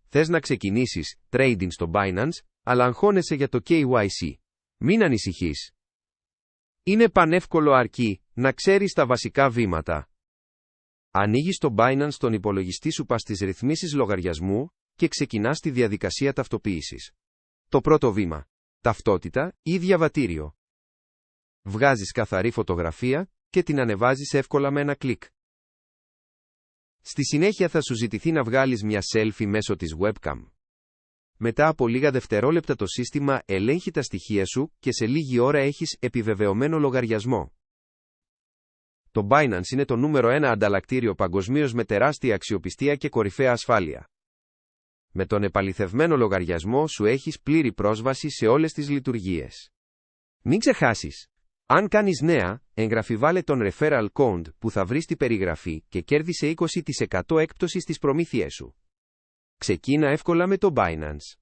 Θες να ξεκινήσεις trading στο Binance, αλλά αγχώνεσαι για το KYC. Μην ανησυχείς. Είναι πανεύκολο αρκεί να ξέρεις τα βασικά βήματα. Ανοίγεις το Binance στον υπολογιστή σου, πας στις ρυθμίσεις λογαριασμού και ξεκινάς τη διαδικασία ταυτοποίησης. Το πρώτο βήμα. Ταυτότητα ή διαβατήριο. Βγάζεις καθαρή φωτογραφία και την ανεβάζεις εύκολα με ένα κλικ. Στη συνέχεια θα σου ζητηθεί να βγάλεις μια selfie μέσω της webcam. Μετά από λίγα δευτερόλεπτα το σύστημα ελέγχει τα στοιχεία σου και σε λίγη ώρα έχεις επιβεβαιωμένο λογαριασμό. Το Binance είναι το νούμερο 1 ανταλλακτήριο παγκοσμίως με τεράστια αξιοπιστία και κορυφαία ασφάλεια. Με τον επαληθευμένο λογαριασμό σου έχεις πλήρη πρόσβαση σε όλες τις λειτουργίες. Μην ξεχάσεις! Αν κάνεις νέα έγγραφη, βάλε τον referral code που θα βρεις στην περιγραφή και κέρδισε 20% έκπτωση στις προμήθειές σου. Ξεκίνα εύκολα με το Binance.